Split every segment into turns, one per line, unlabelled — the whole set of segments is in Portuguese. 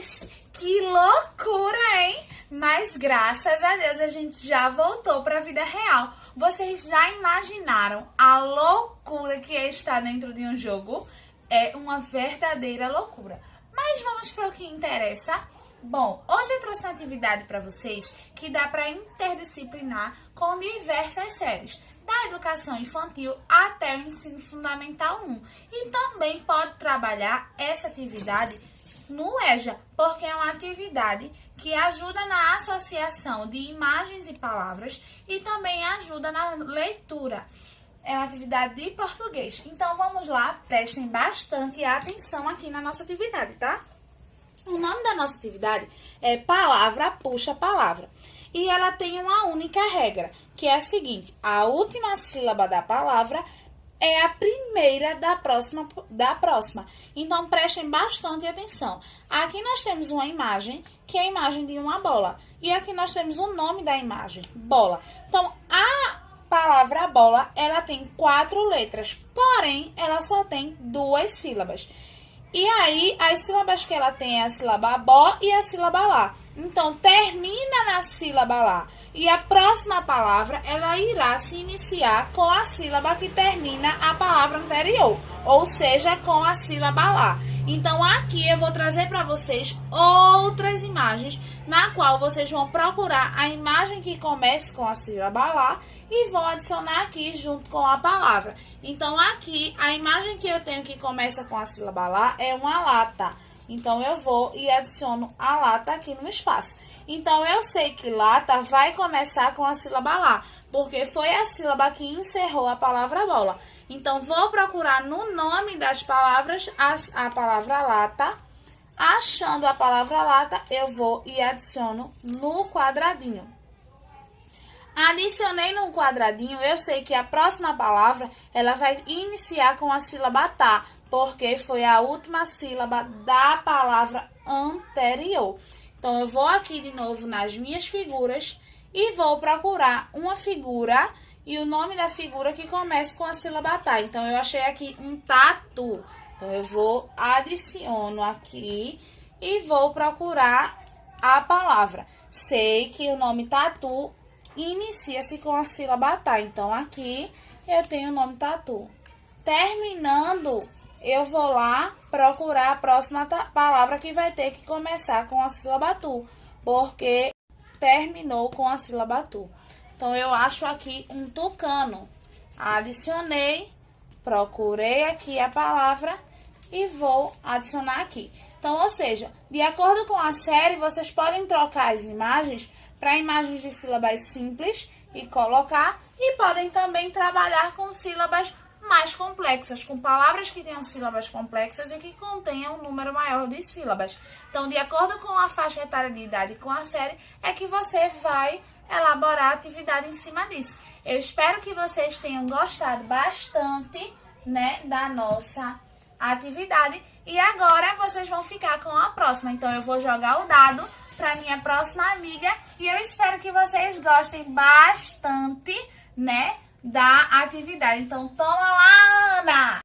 Mas que loucura, hein? Mas graças a Deus a gente já voltou para a vida real. Vocês já imaginaram a loucura que é estar dentro de um jogo? É uma verdadeira loucura. Mas vamos para o que interessa. Bom, hoje eu trouxe uma atividade para vocês que dá para interdisciplinar com diversas séries, da educação infantil até o ensino fundamental 1. E também pode trabalhar essa atividade no EJA, porque é uma atividade que ajuda na associação de imagens e palavras e também ajuda na leitura. É uma atividade de português. Então vamos lá, prestem bastante atenção aqui na nossa atividade, tá? O nome da nossa atividade é Palavra Puxa Palavra. E ela tem uma única regra, que é a seguinte: a última sílaba da palavra é a primeira da próxima. Então, prestem bastante atenção. Aqui nós temos uma imagem, que é a imagem de uma bola. E aqui nós temos o nome da imagem, bola. Então, a palavra bola, ela tem 4 letras, porém, ela só tem 2 sílabas. E aí, as sílabas que ela tem é a sílaba bó e a sílaba lá. Então, termina na sílaba lá. E a próxima palavra, ela irá se iniciar com a sílaba que termina a palavra anterior. Ou seja, com a sílaba lá. Então, aqui eu vou trazer para vocês outras imagens, na qual vocês vão procurar a imagem que comece com a sílaba lá e vão adicionar aqui junto com a palavra. Então, aqui, a imagem que eu tenho que começa com a sílaba lá é uma lata. Então, eu vou e adiciono a lata aqui no espaço. Então, eu sei que lata vai começar com a sílaba lá, porque foi a sílaba que encerrou a palavra bola. Então, vou procurar no nome das palavras a palavra lata. Achando a palavra lata, eu vou e adiciono no quadradinho. Adicionei no quadradinho, eu sei que a próxima palavra, ela vai iniciar com a sílaba tá, porque foi a última sílaba da palavra anterior. Então, eu vou aqui de novo nas minhas figuras e vou procurar uma figura e o nome da figura que começa com a sílaba tá. Então, eu achei aqui um tatu. Então, eu vou, adiciono aqui e vou procurar a palavra. Sei que o nome tatu inicia-se com a sílaba tá. Então, aqui eu tenho o nome tatu. Terminando, eu vou lá procurar a próxima palavra que vai ter que começar com a sílaba tu, porque terminou com a sílaba tu. Então, eu acho aqui um tucano. Adicionei, procurei aqui a palavra e vou adicionar aqui. Então, ou seja, de acordo com a série, vocês podem trocar as imagens para imagens de sílabas simples e colocar, e podem também trabalhar com sílabas mais complexas, com palavras que tenham sílabas complexas e que contenham um número maior de sílabas. Então, de acordo com a faixa etária de idade e com a série, é que você vai elaborar a atividade em cima disso. Eu espero que vocês tenham gostado bastante, né, da nossa atividade. E agora vocês vão ficar com a próxima. Então, eu vou jogar o dado para minha próxima amiga e eu espero que vocês gostem bastante, né, da atividade. Então, toma lá, Ana!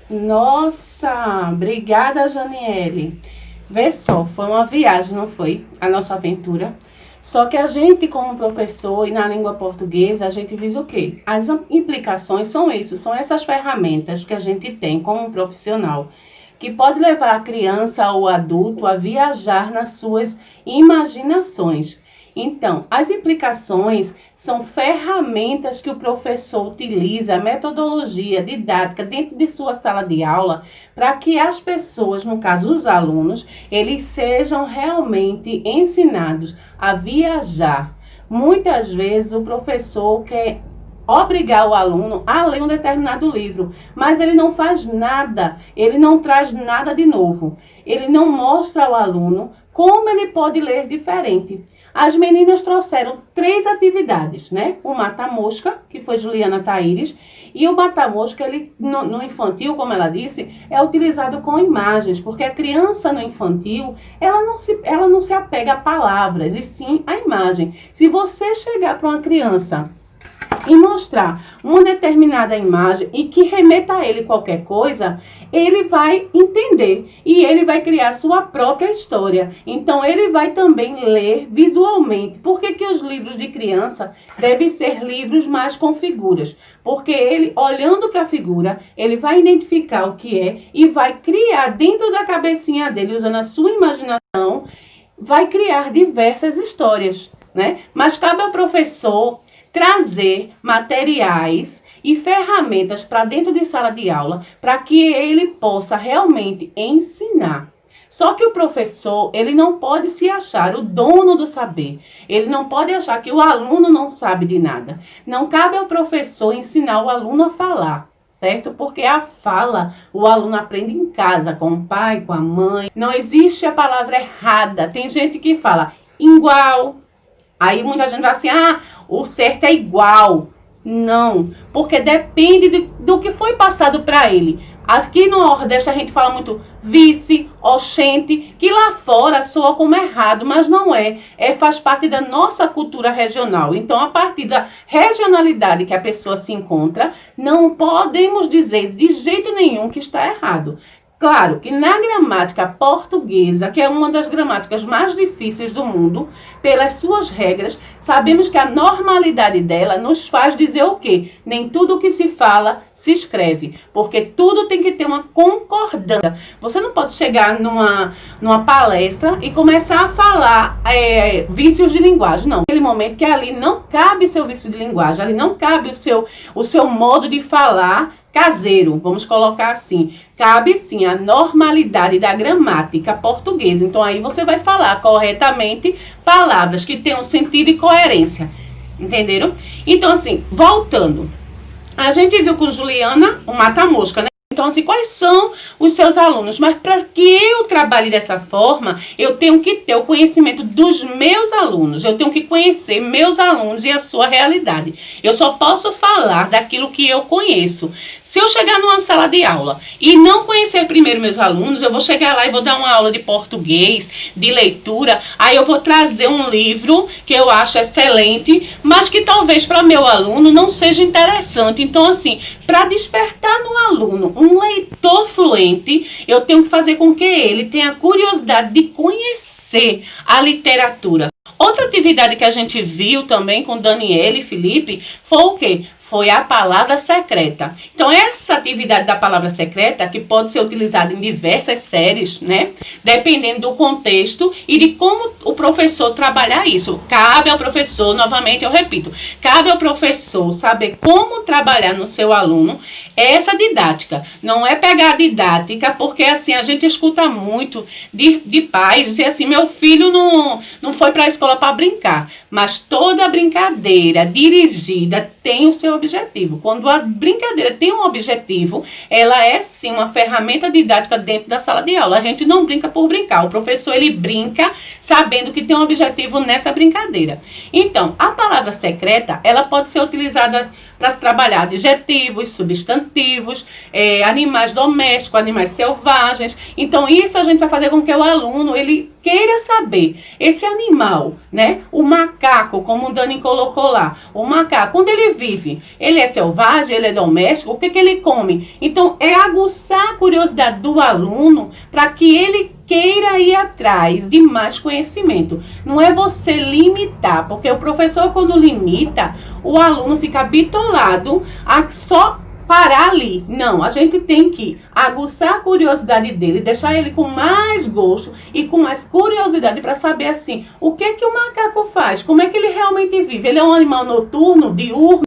Nossa, obrigada, Janiele. Vê só, foi uma viagem, não foi? A nossa aventura. Só que a gente, como professor e na língua portuguesa, a gente diz o quê? As implicações são isso, são essas ferramentas que a gente tem como profissional, que pode levar a criança ou adulto a viajar nas suas imaginações. Então, as implicações são ferramentas que o professor utiliza, a metodologia didática dentro de sua sala de aula, para que as pessoas, no caso os alunos, eles sejam realmente ensinados a viajar. Muitas vezes o professor quer obrigar o aluno a ler um determinado livro, mas ele não faz nada, ele não traz nada de novo, ele não mostra ao aluno como ele pode ler diferente. As meninas trouxeram 3 atividades, né? O mata-mosca, que foi Juliana Taíres, e o mata-mosca, ele no infantil, como ela disse, é utilizado com imagens, porque a criança no infantil, ela não se apega a palavras, e sim a imagem. Se você chegar para uma criança e mostrar uma determinada imagem e que remeta a ele qualquer coisa, ele vai entender e ele vai criar sua própria história. Então, ele vai também ler visualmente. Por que que os livros de criança devem ser livros mais com figuras? Porque ele, olhando para a figura, ele vai identificar o que é e vai criar dentro da cabecinha dele, usando a sua imaginação, vai criar diversas histórias, né? Mas cabe ao professor trazer materiais e ferramentas para dentro de sala de aula para que ele possa realmente ensinar. Só que o professor, ele não pode se achar o dono do saber. Ele não pode achar que o aluno não sabe de nada. Não cabe ao professor ensinar o aluno a falar, certo? Porque a fala, o aluno aprende em casa, com o pai, com a mãe. Não existe a palavra errada. Tem gente que fala igual. Aí muita gente vai assim, o certo é igual. Não, porque depende do que foi passado para ele. Aqui no Nordeste a gente fala muito vice, oxente, que lá fora soa como errado, mas não é. Faz parte da nossa cultura regional. Então, a partir da regionalidade que a pessoa se encontra, não podemos dizer de jeito nenhum que está errado. Claro que na gramática portuguesa, que é uma das gramáticas mais difíceis do mundo, pelas suas regras, sabemos que a normalidade dela nos faz dizer o quê? Nem tudo o que se fala se escreve, porque tudo tem que ter uma concordância. Você não pode chegar numa palestra e começar a falar vícios de linguagem, não. Naquele momento que ali não cabe seu vício de linguagem, ali não cabe o seu modo de falar caseiro, vamos colocar assim. Cabe sim a normalidade da gramática portuguesa. Então aí você vai falar corretamente palavras que tenham sentido e coerência. Entenderam? Então assim, voltando. A gente viu com Juliana o mata-mosca, né? Então, assim, quais são os seus alunos? Mas para que eu trabalhe dessa forma, eu tenho que ter o conhecimento dos meus alunos. Eu tenho que conhecer meus alunos e a sua realidade. Eu só posso falar daquilo que eu conheço. Se eu chegar numa sala de aula e não conhecer primeiro meus alunos, eu vou chegar lá e vou dar uma aula de português, de leitura, aí eu vou trazer um livro que eu acho excelente, mas que talvez para meu aluno não seja interessante. Então, assim, para despertar no aluno um leitor fluente, eu tenho que fazer com que ele tenha curiosidade de conhecer a literatura. Outra atividade que a gente viu também com Daniela e Felipe foi o quê? Foi a palavra secreta. Então, essa atividade da palavra secreta, que pode ser utilizada em diversas séries, né? Dependendo do contexto e de como o professor trabalhar isso. Cabe ao professor, novamente eu repito, cabe ao professor saber como trabalhar no seu aluno essa didática. Não é pegar a didática, porque assim, a gente escuta muito de pais dizer assim, meu filho não foi para a escola para brincar. Mas toda brincadeira dirigida tem o seu objetivo. Quando a brincadeira tem um objetivo, ela é sim uma ferramenta didática dentro da sala de aula. A gente não brinca por brincar. O professor, ele brinca sabendo que tem um objetivo nessa brincadeira. Então, a palavra secreta, ela pode ser utilizada para se trabalhar adjetivos, substantivos, animais domésticos, animais selvagens. Então, isso a gente vai fazer com que o aluno, ele queira saber. Esse animal, né? O macaco, como o Dani colocou lá. O macaco, onde ele vive? Ele é selvagem? Ele é doméstico? O que ele come? Então, é aguçar a curiosidade do aluno para que ele queira ir atrás de mais conhecimento. Não é você limitar, porque o professor, quando limita, o aluno fica bitolado a só parar ali. Não, a gente tem que aguçar a curiosidade dele, deixar ele com mais gosto e com mais curiosidade para saber assim, o que que o macaco faz, como é que ele realmente vive. Ele é um animal noturno, diurno.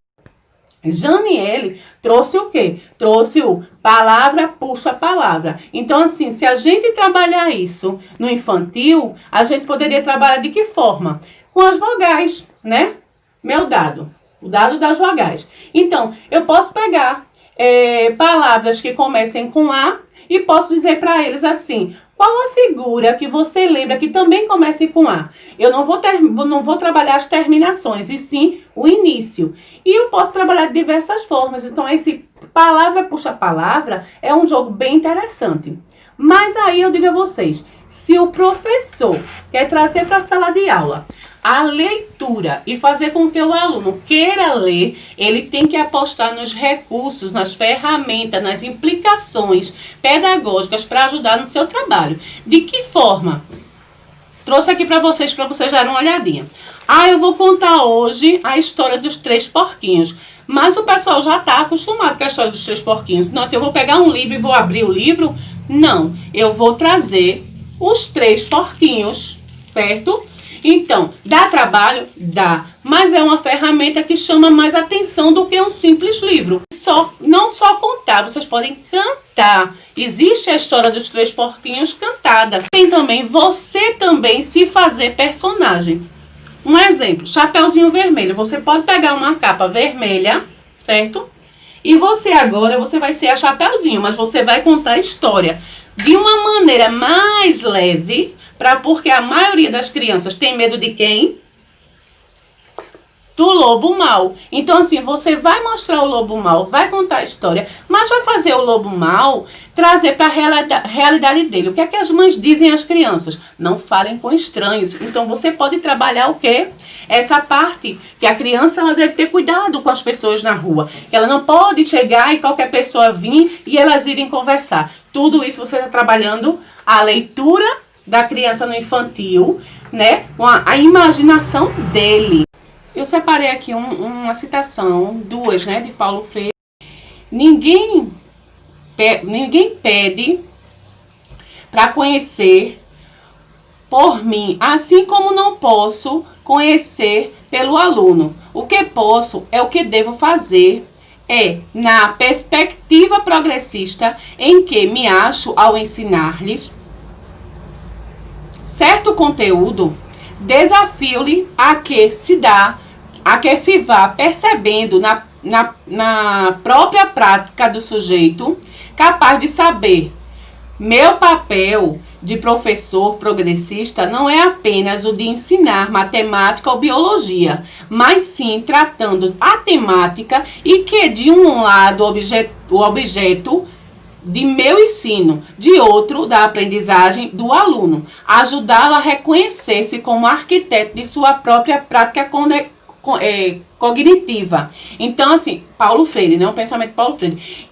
Janiele trouxe o quê? Trouxe o palavra puxa palavra. Então, assim, se a gente trabalhar isso no infantil, a gente poderia trabalhar de que forma? Com as vogais, né? Meu dado, o dado das vogais. Então, eu posso pegar palavras que comecem com A e posso dizer para eles assim, qual a figura que você lembra que também comece com A? Eu não vou trabalhar as terminações, e sim o início. E eu posso trabalhar de diversas formas. Então, esse palavra puxa palavra é um jogo bem interessante. Mas aí eu digo a vocês, se o professor quer trazer para a sala de aula a leitura e fazer com que o aluno queira ler, ele tem que apostar nos recursos, nas ferramentas, nas implicações pedagógicas para ajudar no seu trabalho. De que forma? Trouxe aqui para vocês darem uma olhadinha. Eu vou contar hoje a história dos 3 porquinhos. Mas o pessoal já está acostumado com a história dos 3 porquinhos. Nossa, eu vou pegar um livro e vou abrir o livro? Não, eu vou trazer os 3 porquinhos, certo? Então, dá trabalho? Dá. Mas é uma ferramenta que chama mais atenção do que um simples livro. Não só contar, vocês podem cantar. Existe a história dos 3 porquinhos cantada. Tem também você também se fazer personagem. Um exemplo, Chapeuzinho Vermelho. Você pode pegar uma capa vermelha, certo? E você vai ser a Chapeuzinho, mas você vai contar a história de uma maneira mais leve, porque a maioria das crianças tem medo de quem? Do lobo mau. Então, assim, você vai mostrar o lobo mau, vai contar a história, mas vai fazer o lobo mau trazer para a realidade dele. O que é que as mães dizem às crianças? Não falem com estranhos. Então, você pode trabalhar o quê? Essa parte que a criança ela deve ter cuidado com as pessoas na rua. Ela não pode chegar e qualquer pessoa vir e elas irem conversar. Tudo isso você está trabalhando a leitura da criança no infantil, né? Com a imaginação dele. Eu separei aqui uma citação, 2, né, de Paulo Freire. Ninguém pede para conhecer por mim, assim como não posso conhecer pelo aluno. O que posso é o que devo fazer, na perspectiva progressista em que me acho ao ensinar-lhes certo conteúdo, desafio-lhe a que se vá percebendo na própria prática do sujeito, capaz de saber. Meu papel de professor progressista não é apenas o de ensinar matemática ou biologia, mas sim tratando a temática e que de um lado o objeto de meu ensino, de outro da aprendizagem do aluno, ajudá-lo a reconhecer-se como arquiteto de sua própria prática cognitiva. Então, assim, Paulo Freire, né? O pensamento de Paulo Freire.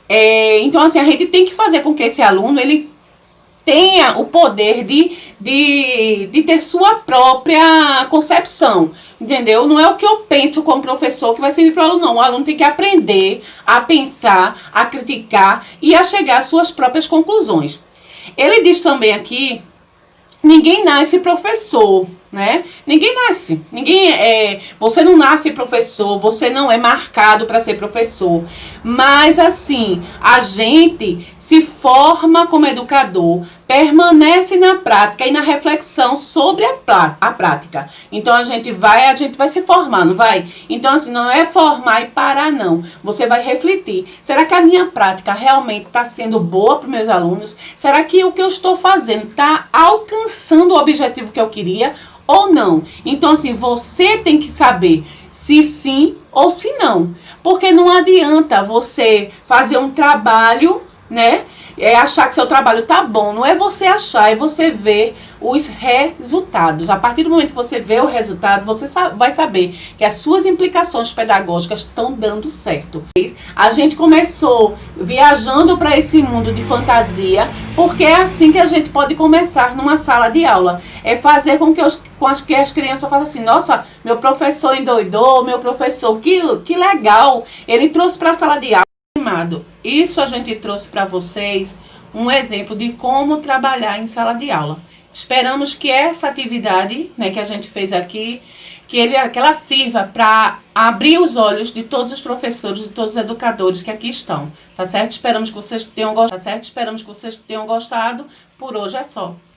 Então, assim, a gente tem que fazer com que esse aluno, ele tenha o poder de ter sua própria concepção, entendeu? Não é o que eu penso como professor que vai servir para o aluno, não. O aluno tem que aprender a pensar, a criticar e a chegar às suas próprias conclusões. Ele diz também aqui, ninguém nasce professor, né? Ninguém nasce. Você não nasce professor, você não é marcado para ser professor. Mas, assim, a gente se forma como educador, permanece na prática e na reflexão sobre a prática. Então, a gente vai se formar, não vai? Então, assim, não é formar e parar, não. Você vai refletir. Será que a minha prática realmente está sendo boa para os meus alunos? Será que o que eu estou fazendo está alcançando o objetivo que eu queria? Ou não? Então, assim, você tem que saber se sim ou se não. Porque não adianta você fazer um trabalho, né? Achar que seu trabalho tá bom. Não é você achar, é você ver os resultados. A partir do momento que você vê o resultado, você vai saber que as suas implicações pedagógicas estão dando certo. A gente começou viajando para esse mundo de fantasia, porque é assim que a gente pode começar numa sala de aula. É fazer com que as crianças façam assim, nossa, meu professor endoidou, meu professor, que legal, ele trouxe para a sala de aula. Isso a gente trouxe para vocês um exemplo de como trabalhar em sala de aula. Esperamos que essa atividade, né, que a gente fez aqui, que ela sirva para abrir os olhos de todos os professores, de todos os educadores que aqui estão, tá certo? Esperamos que vocês tenham gostado. Por hoje é só.